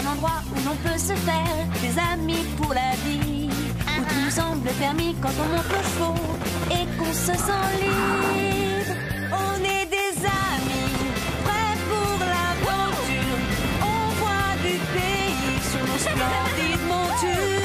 un endroit où l'on peut se faire des amis pour la vie, où tout nous semble permis quand on monte le chevaux et qu'on se sent libre. On est des amis, prêts pour l'aventure. On voit du pays sur nos splendides montures.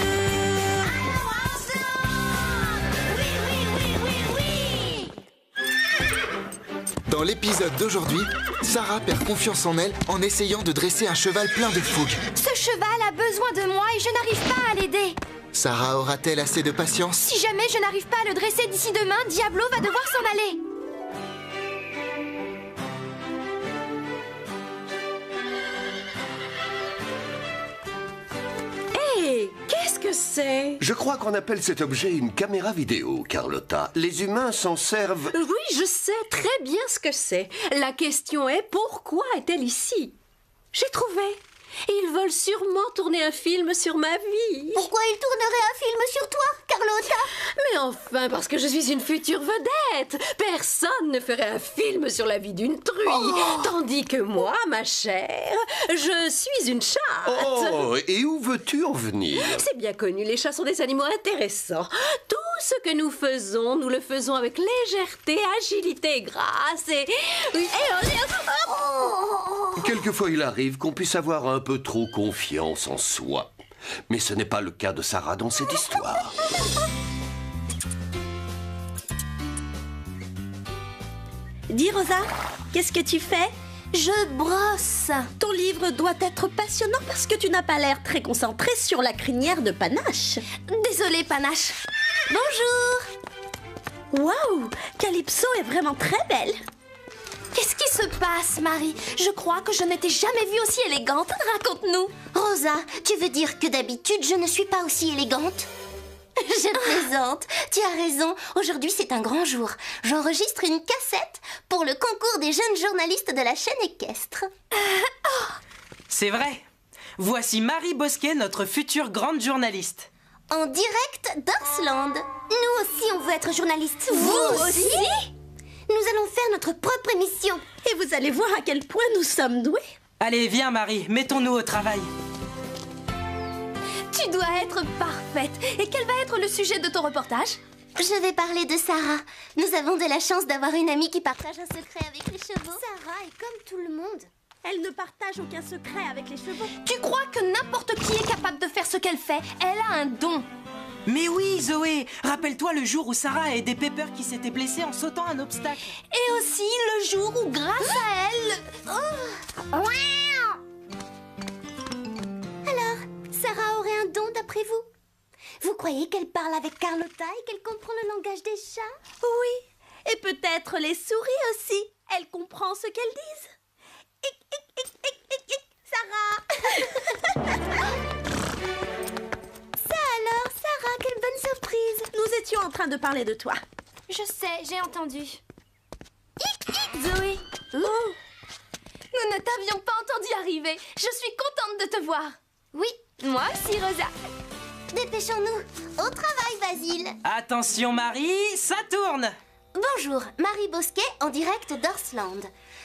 Dans l'épisode d'aujourd'hui, Sarah perd confiance en elle en essayant de dresser un cheval plein de fougue. Ce cheval a besoin de moi et je n'arrive pas à l'aider. Sarah aura-t-elle assez de patience? Si jamais je n'arrive pas à le dresser d'ici demain, Diablo va devoir s'en aller. Hé, qu'est-ce que c'est? Je crois qu'on appelle cet objet une caméra vidéo, Carlotta. Les humains s'en servent... Oui, je sais très bien ce que c'est. La question est, pourquoi est-elle ici? J'ai trouvé. Ils veulent sûrement tourner un film sur ma vie. Pourquoi ils tourneraient un film sur toi, Carlotta? Mais enfin, parce que je suis une future vedette. Personne ne ferait un film sur la vie d'une truie. Tandis que moi, ma chère, je suis une chatte. Oh, et où veux-tu en venir? C'est bien connu, les chats sont des animaux intéressants. Tout ce que nous faisons, nous le faisons avec légèreté, agilité et grâce. Quelquefois, il arrive qu'on puisse avoir un peu trop confiance en soi. Mais ce n'est pas le cas de Sarah dans cette histoire. Dis Rosa, qu'est-ce que tu fais? Je brosse. Ton livre doit être passionnant parce que tu n'as pas l'air très concentré sur la crinière de Panache. Désolée, Panache. Bonjour. Waouh, Calypso est vraiment très belle. Qu'est-ce qui se passe, Marie? Je crois que je ne t'ai jamais vue aussi élégante. Raconte-nous. Rosa, tu veux dire que d'habitude, je ne suis pas aussi élégante? Je plaisante. Tu as raison. Aujourd'hui, c'est un grand jour. J'enregistre une cassette pour le concours des jeunes journalistes de la chaîne équestre. C'est vrai. Voici Marie Bosquet, notre future grande journaliste. En direct d'Arsland. Nous aussi, on veut être journalistes. Vous aussi? Nous allons faire notre propre émission. Et vous allez voir à quel point nous sommes doués. Allez, viens Marie, mettons-nous au travail. Tu dois être parfaite. Et quel va être le sujet de ton reportage? Je vais parler de Sarah. Nous avons de la chance d'avoir une amie qui partage un secret avec les chevaux. Sarah est comme tout le monde. Elle ne partage aucun secret avec les chevaux. Tu crois que n'importe qui est capable de faire ce qu'elle fait? Elle a un don. Mais oui, Zoé, rappelle-toi le jour où Sarah a aidé Pepper qui s'était blessée en sautant un obstacle. Et aussi le jour où, grâce à elle... Alors, Sarah aurait un don d'après vous? Vous croyez qu'elle parle avec Carlotta et qu'elle comprend le langage des chats? Oui, et peut-être les souris aussi. Elle comprend ce qu'elles disent. Sarah. Ça alors, Sarah, quelle bonne surprise. Nous étions en train de parler de toi. Je sais, j'ai entendu. Zoé. Nous ne t'avions pas entendu arriver. Je suis contente de te voir. Oui, Moi aussi, Rosa. dépêchons-nous. Au travail, Basile. Attention Marie, ça tourne. Bonjour, Marie Bosquet en direct d'Arsland.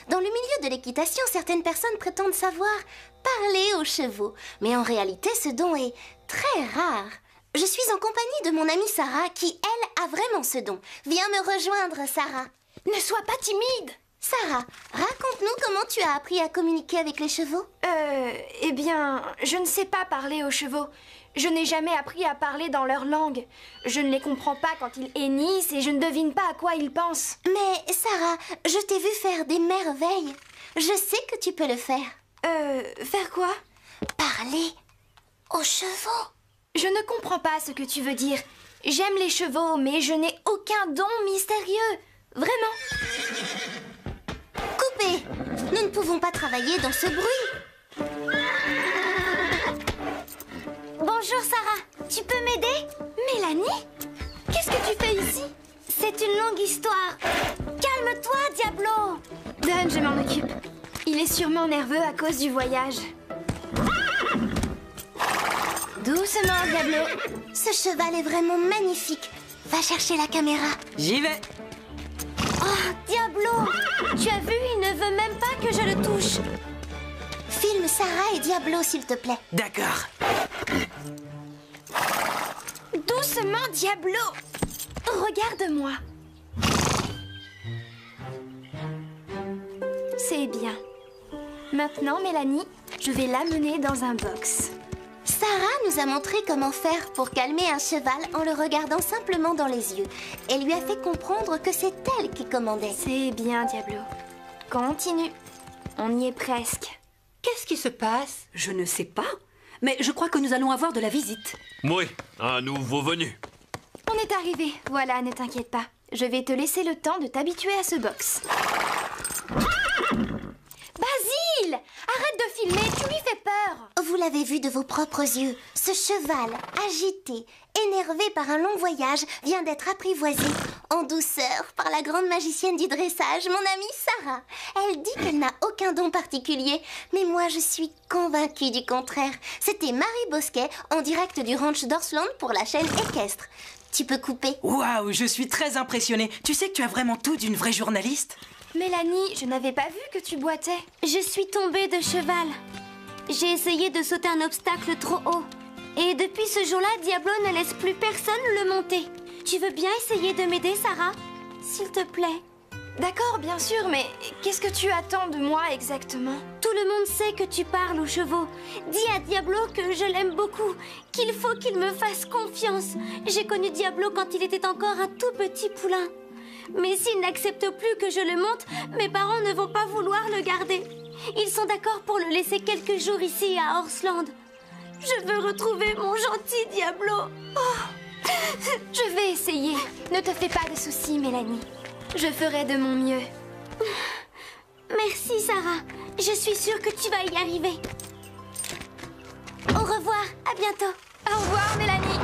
Dans le milieu de l'équitation, certaines personnes prétendent savoir parler aux chevaux. Mais en réalité, ce don est très rare. Je suis en compagnie de mon amie Sarah qui, elle, a vraiment ce don. Viens me rejoindre, Sarah. Ne sois pas timide. Sarah, raconte-nous comment tu as appris à communiquer avec les chevaux. Eh bien, je ne sais pas parler aux chevaux. Je n'ai jamais appris à parler dans leur langue. Je ne les comprends pas quand ils hennissent et je ne devine pas à quoi ils pensent. Mais Sarah, je t'ai vu faire des merveilles. Je sais que tu peux le faire. Faire quoi? Parler aux chevaux. Je ne comprends pas ce que tu veux dire. J'aime les chevaux, mais je n'ai aucun don mystérieux. Vraiment. Coupez. Nous ne pouvons pas travailler dans ce bruit. Bonjour Sarah, tu peux m'aider? Mélanie? Qu'est-ce que tu fais ici? C'est une longue histoire. Calme-toi, Diablo. Donne, je m'en occupe. Il est sûrement nerveux à cause du voyage. Doucement, Diablo. Ce cheval est vraiment magnifique. Va chercher la caméra. J'y vais. Oh, Diablo, tu as vu, il ne veut même pas que je le touche. Filme Sarah et Diablo, s'il te plaît. D'accord. Doucement, Diablo. Regarde-moi. C'est bien. Maintenant, Mélanie, je vais l'amener dans un box. Sarah nous a montré comment faire pour calmer un cheval en le regardant simplement dans les yeux. Elle lui a fait comprendre que c'est elle qui commandait. C'est bien, Diablo. Continue. On y est presque. Qu'est-ce qui se passe? Je ne sais pas. Mais je crois que nous allons avoir de la visite. Oui, un nouveau venu. On est arrivé. Voilà, ne t'inquiète pas. Je vais te laisser le temps de t'habituer à ce box. Basile! Arrête de filmer, tu lui fais peur! Vous l'avez vu de vos propres yeux. Ce cheval, agité, énervé par un long voyage, vient d'être apprivoisé en douceur par la grande magicienne du dressage, mon amie Sarah. Elle dit qu'elle n'a aucun don particulier, mais moi je suis convaincue du contraire. C'était Marie Bosquet en direct du ranch d'Orsland pour la chaîne équestre. Tu peux couper. Waouh, je suis très impressionnée. Tu sais que tu as vraiment tout d'une vraie journaliste? Mélanie, je n'avais pas vu que tu boitais. Je suis tombée de cheval. J'ai essayé de sauter un obstacle trop haut. Et depuis ce jour-là, Diablo ne laisse plus personne le monter. Tu veux bien essayer de m'aider, Sarah? S'il te plaît. D'accord, bien sûr, mais qu'est-ce que tu attends de moi exactement? Tout le monde sait que tu parles aux chevaux. Dis à Diablo que je l'aime beaucoup, qu'il faut qu'il me fasse confiance. J'ai connu Diablo quand il était encore un tout petit poulain. Mais s'il n'accepte plus que je le monte, mes parents ne vont pas vouloir le garder. Ils sont d'accord pour le laisser quelques jours ici à Orsland. Je veux retrouver mon gentil Diablo. Oh. Je vais essayer. Ne te fais pas de soucis, Mélanie. Je ferai de mon mieux. Merci, Sarah. Je suis sûre que tu vas y arriver. Au revoir, à bientôt. Au revoir, Mélanie.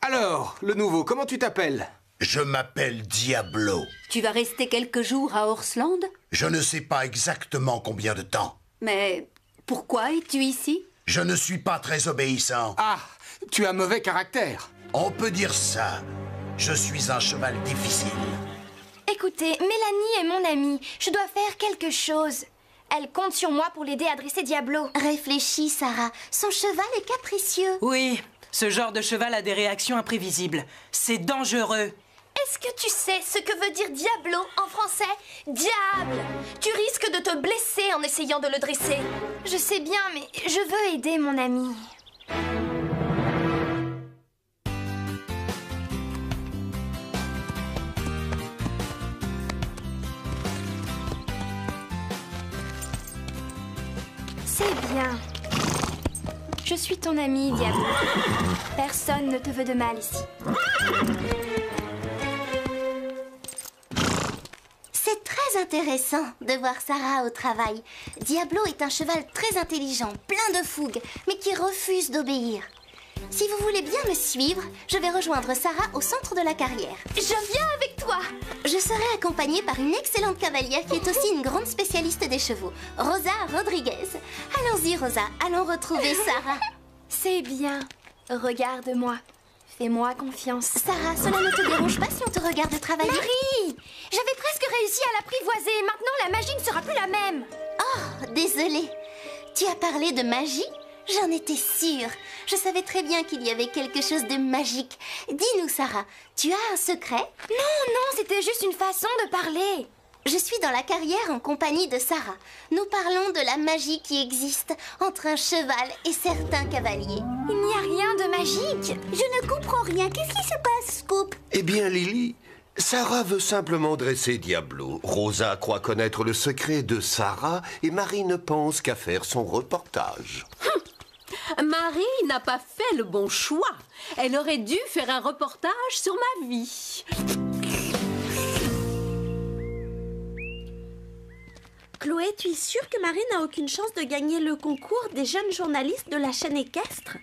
Alors, le nouveau, comment tu t'appelles? Je m'appelle Diablo. Tu vas rester quelques jours à Orsland? Je ne sais pas exactement combien de temps. Mais pourquoi es-tu ici? Je ne suis pas très obéissant. Ah, tu as mauvais caractère. On peut dire ça. Je suis un cheval difficile. Écoutez, Mélanie est mon amie. Je dois faire quelque chose. Elle compte sur moi pour l'aider à dresser Diablo. Réfléchis, Sarah. Son cheval est capricieux. Oui, ce genre de cheval a des réactions imprévisibles. C'est dangereux. Est-ce que tu sais ce que veut dire Diablo en français? Diable! Tu risques de te blesser en essayant de le dresser. Je sais bien, mais je veux aider mon ami. C'est bien. Je suis ton ami, Diablo. Personne ne te veut de mal ici. C'est très intéressant de voir Sarah au travail. Diablo est un cheval très intelligent, plein de fougue, mais qui refuse d'obéir. Si vous voulez bien me suivre, je vais rejoindre Sarah au centre de la carrière. Je viens avec toi! Je serai accompagnée par une excellente cavalière qui est aussi une grande spécialiste des chevaux, Rosa Rodriguez. Allons-y, Rosa, allons retrouver Sarah. C'est bien. Regarde-moi. Fais-moi confiance. Sarah, cela ne te dérange pas si on te regarde travailler? Marie! J'avais presque réussi à l'apprivoiser. Maintenant, la magie ne sera plus la même. Oh, désolée. Tu as parlé de magie? J'en étais sûre. Je savais très bien qu'il y avait quelque chose de magique. Dis-nous, Sarah, tu as un secret? Non, c'était juste une façon de parler. Je suis dans la carrière en compagnie de Sarah. Nous parlons de la magie qui existe entre un cheval et certains cavaliers. Il n'y a rien de magique. Je ne comprends rien. Qu'est-ce qui se passe, Scoop? Eh bien, Lily, Sarah veut simplement dresser Diablo. Rosa croit connaître le secret de Sarah et Marie ne pense qu'à faire son reportage. Marie n'a pas fait le bon choix. Elle aurait dû faire un reportage sur ma vie. Chloé, tu es sûre que Marie n'a aucune chance de gagner le concours des jeunes journalistes de la chaîne équestre?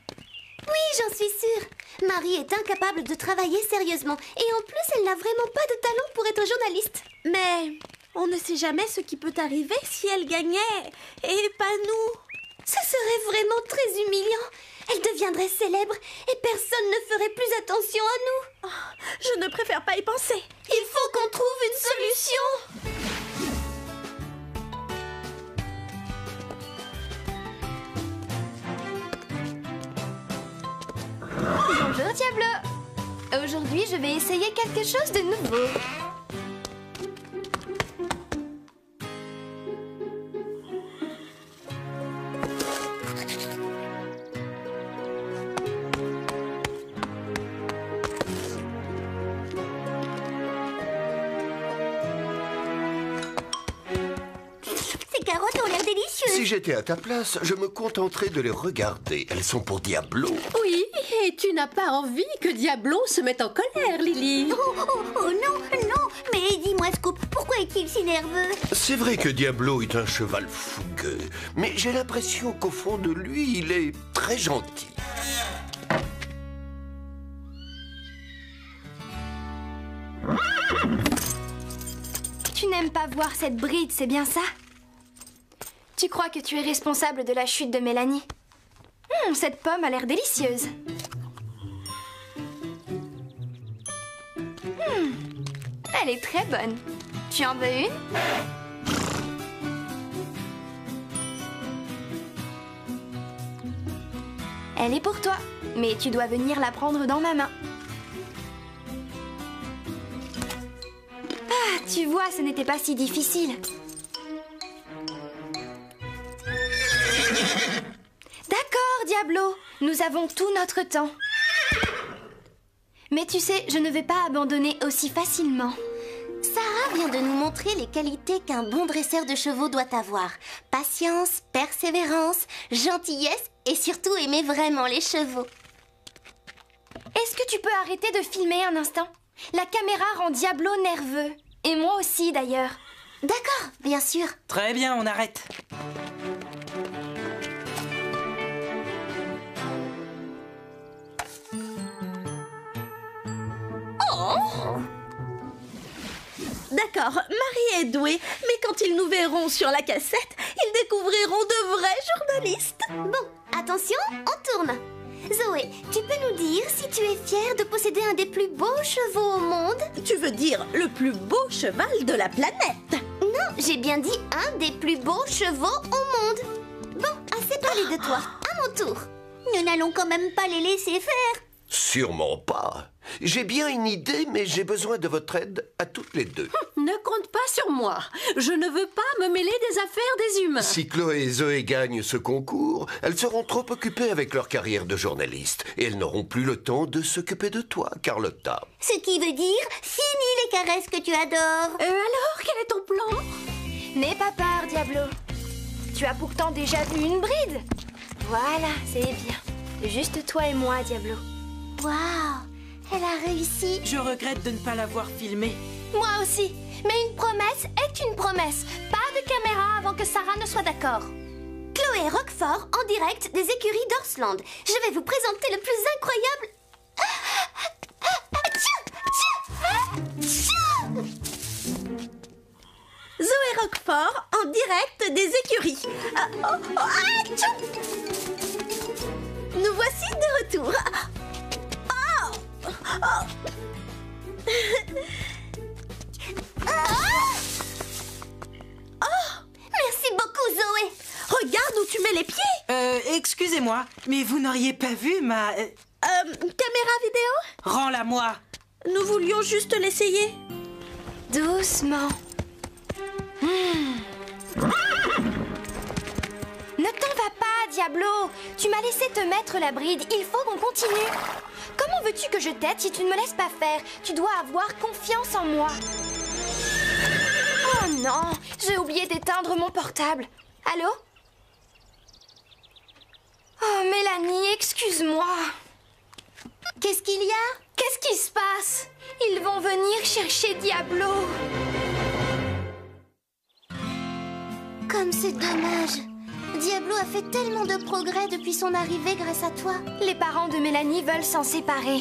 Oui, j'en suis sûre. Marie est incapable de travailler sérieusement. Et en plus, elle n'a vraiment pas de talent pour être journaliste. Mais on ne sait jamais ce qui peut arriver si elle gagnait, et pas nous. Ce serait vraiment très humiliant. Elle deviendrait célèbre et personne ne ferait plus attention à nous. Oh, je ne préfère pas y penser. Il faut qu'on trouve une solution. Diablo! Aujourd'hui, je vais essayer quelque chose de nouveau. Ces carottes ont l'air délicieuses. Si j'étais à ta place, je me contenterais de les regarder. Elles sont pour Diablo. Oui, et tu n'as pas envie que Diablo se mette en colère, Lily. Oh non, non. Mais dis-moi, Scoop, pourquoi est-il si nerveux? C'est vrai que Diablo est un cheval fougueux, mais j'ai l'impression qu'au fond de lui, il est très gentil. Tu n'aimes pas voir cette bride, c'est bien ça? Tu crois que tu es responsable de la chute de Mélanie? Cette pomme a l'air délicieuse. Elle est très bonne. Tu en veux une? Elle est pour toi, mais tu dois venir la prendre dans ma main. Ah, tu vois, ce n'était pas si difficile. D'accord, Diablo, nous avons tout notre temps. Mais tu sais, je ne vais pas abandonner aussi facilement. Sarah vient de nous montrer les qualités qu'un bon dresseur de chevaux doit avoir. Patience, persévérance, gentillesse et surtout aimer vraiment les chevaux. Est-ce que tu peux arrêter de filmer un instant? La caméra rend Diablo nerveux. Et moi aussi, d'ailleurs. D'accord, bien sûr. Très bien, on arrête. D'accord, Marie est douée, mais quand ils nous verront sur la cassette, ils découvriront de vrais journalistes. Bon, attention, on tourne. Zoé, tu peux nous dire si tu es fière de posséder un des plus beaux chevaux au monde? Tu veux dire le plus beau cheval de la planète? Non, j'ai bien dit un des plus beaux chevaux au monde. Bon, assez parlé de toi, à mon tour. Nous n'allons quand même pas les laisser faire. Sûrement pas. J'ai bien une idée, mais j'ai besoin de votre aide à toutes les deux. Ne compte pas sur moi. Je ne veux pas me mêler des affaires des humains. Si Chloé et Zoé gagnent ce concours, elles seront trop occupées avec leur carrière de journaliste et elles n'auront plus le temps de s'occuper de toi, Carlotta. Ce qui veut dire fini les caresses que tu adores. Alors, quel est ton plan? N'aie pas peur, Diablo. Tu as pourtant déjà vu une bride. Voilà, c'est bien. Juste toi et moi, Diablo. Waouh, elle a réussi. Je regrette de ne pas l'avoir filmé. Moi aussi. Mais une promesse est une promesse. Pas de caméra avant que Sarah ne soit d'accord. Chloé Roquefort en direct des écuries d'Orsland. Je vais vous présenter le plus incroyable... Zoé Roquefort en direct des écuries. Nous voici de retour. Merci beaucoup, Zoé. Regarde où tu mets les pieds. Excusez-moi, mais vous n'auriez pas vu ma... Caméra vidéo? Rends-la-moi. Nous voulions juste l'essayer. Doucement. Ne t'en va pas, Diablo. Tu m'as laissé te mettre la bride. Il faut qu'on continue. Comment veux-tu que je t'aide si tu ne me laisses pas faire? Tu dois avoir confiance en moi. Oh non, j'ai oublié d'éteindre mon portable. Allô? Oh, Mélanie, excuse-moi. Qu'est-ce qu'il y a? Qu'est-ce qui se passe? Ils vont venir chercher Diablo. Comme c'est dommage. Diablo a fait tellement de progrès depuis son arrivée grâce à toi. Les parents de Mélanie veulent s'en séparer.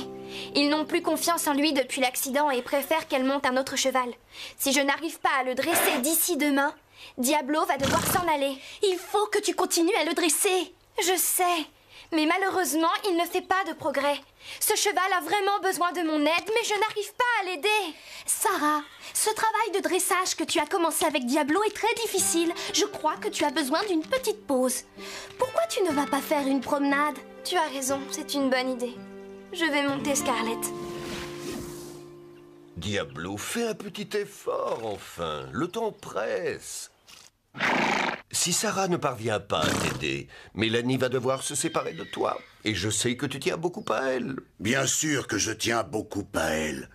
Ils n'ont plus confiance en lui depuis l'accident et préfèrent qu'elle monte un autre cheval. Si je n'arrive pas à le dresser d'ici demain, Diablo va devoir s'en aller. Il faut que tu continues à le dresser. Je sais, mais malheureusement, il ne fait pas de progrès. Ce cheval a vraiment besoin de mon aide, mais je n'arrive pas à l'aider. Sarah, ce travail de dressage que tu as commencé avec Diablo est très difficile. Je crois que tu as besoin d'une petite pause. Pourquoi tu ne vas pas faire une promenade? Tu as raison, c'est une bonne idée. Je vais monter, Scarlett. Diablo, fais un petit effort, enfin. Le temps presse. Si Sarah ne parvient pas à t'aider, Mélanie va devoir se séparer de toi. Et je sais que tu tiens beaucoup à elle. Bien sûr que je tiens beaucoup à elle.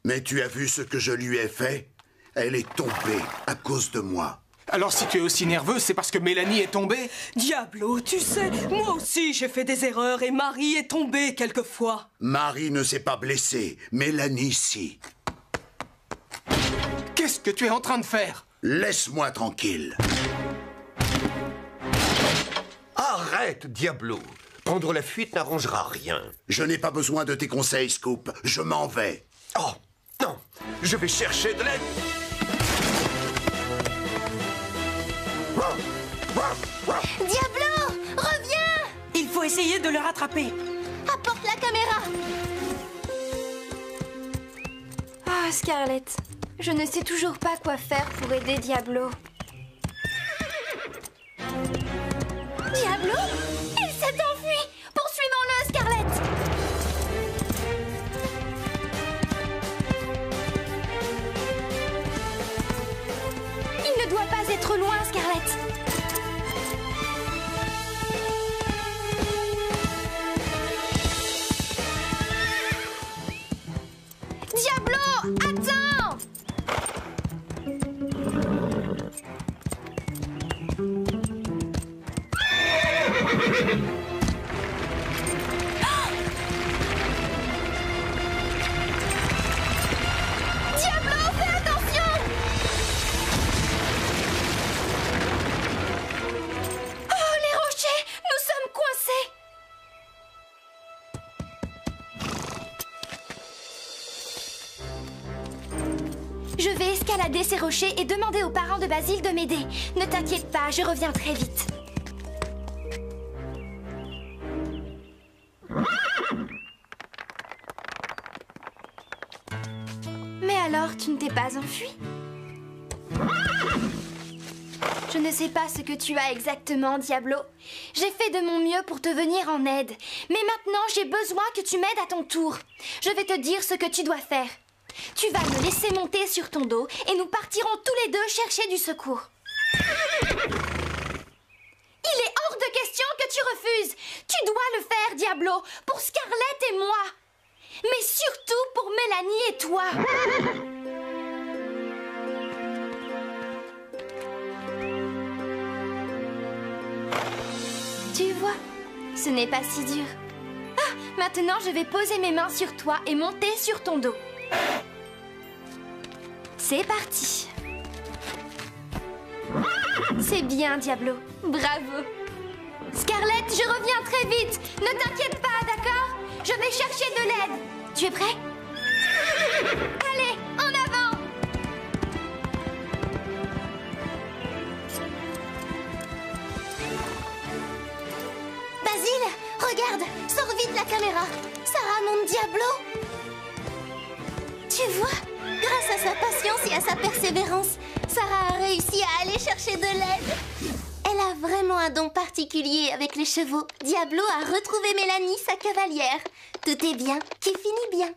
Mais tu as vu ce que je lui ai fait? Elle est tombée à cause de moi. Alors si tu es aussi nerveuse, c'est parce que Mélanie est tombée? Diablo, tu sais, moi aussi j'ai fait des erreurs et Marie est tombée quelquefois. Marie ne s'est pas blessée, Mélanie si. Qu'est-ce que tu es en train de faire? Laisse-moi tranquille. Arrête, Diablo. Prendre la fuite n'arrangera rien. Je n'ai pas besoin de tes conseils, Scoop. Je m'en vais. Oh, non. Je vais chercher de l'aide. Diablo, reviens! Il faut essayer de le rattraper. Apporte la caméra. Ah, Scarlett, je ne sais toujours pas quoi faire pour aider Diablo. Diablo? Il s'est enfui! Poursuivons-le, Scarlett! Il ne doit pas être loin, Scarlett. Diablo, attends! Diablo, fais attention! Oh, les rochers! Nous sommes coincés! Je vais escalader ces rochers et demander aux parents de Basile de m'aider. Ne t'inquiète pas, je reviens très vite. Mais alors, tu ne t'es pas enfui? Je ne sais pas ce que tu as exactement, Diablo. J'ai fait de mon mieux pour te venir en aide. Mais maintenant, j'ai besoin que tu m'aides à ton tour. Je vais te dire ce que tu dois faire. Tu vas me laisser monter sur ton dos et nous partirons tous les deux chercher du secours. Il est hors de question que tu refuses. Tu dois le faire, Diablo, pour Scarlett et moi. Mais surtout pour Mélanie et toi. Tu vois, ce n'est pas si dur. Ah, maintenant je vais poser mes mains sur toi et monter sur ton dos. C'est parti. C'est bien, Diablo. Bravo. Scarlett, je reviens très vite. Ne t'inquiète pas, d'accord? Je vais chercher de l'aide. Tu es prêt? Allez, en avant! Basile, regarde, sors vite la caméra. Sarah, mon Diablo. Tu vois? Grâce à sa patience et à sa persévérance, Sarah a réussi à aller chercher de l'aide. Elle a vraiment un don particulier avec les chevaux. Diablo a retrouvé Mélanie, sa cavalière. Tout est bien, qui finit bien.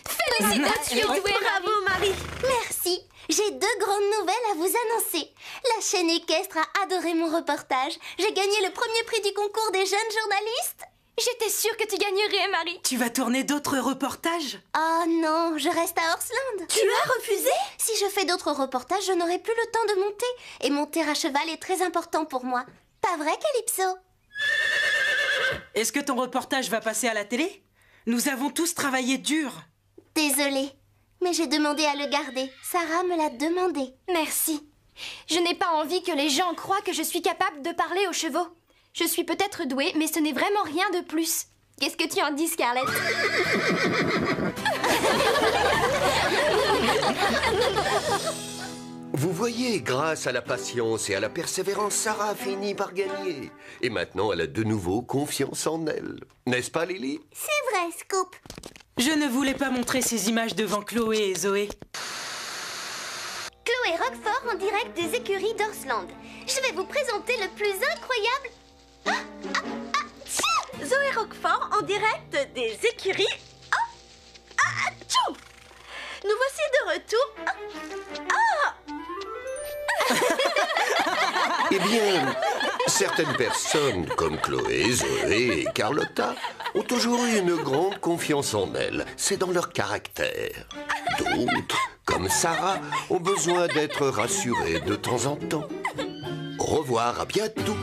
Félicitations, bravo Marie. Merci. J'ai deux grandes nouvelles à vous annoncer. La chaîne équestre a adoré mon reportage. J'ai gagné le premier prix du concours des jeunes journalistes. J'étais sûre que tu gagnerais, Marie. Tu vas tourner d'autres reportages? Oh non, je reste à Horseland. Tu as refusé? Si je fais d'autres reportages, je n'aurai plus le temps de monter. Et monter à cheval est très important pour moi. Pas vrai, Calypso? Est-ce que ton reportage va passer à la télé? Nous avons tous travaillé dur. Désolée, mais j'ai demandé à le garder. Sarah me l'a demandé. Merci. Je n'ai pas envie que les gens croient que je suis capable de parler aux chevaux. Je suis peut-être douée, mais ce n'est vraiment rien de plus. Qu'est-ce que tu en dis, Scarlett? Vous voyez, grâce à la patience et à la persévérance, Sarah a fini par gagner. Et maintenant, elle a de nouveau confiance en elle. N'est-ce pas, Lily? C'est vrai, Scoop. Je ne voulais pas montrer ces images devant Chloé et Zoé. Chloé Roquefort en direct des écuries d'Horseland. Je vais vous présenter le plus incroyable... Tiens! Zoé Roquefort en direct des écuries. Oh, ah, tchou. Nous voici de retour. Eh bien, certaines personnes, comme Chloé, Zoé et Carlotta, ont toujours eu une grande confiance en elles. C'est dans leur caractère. D'autres, comme Sarah, ont besoin d'être rassurées de temps en temps. Au revoir, à bientôt.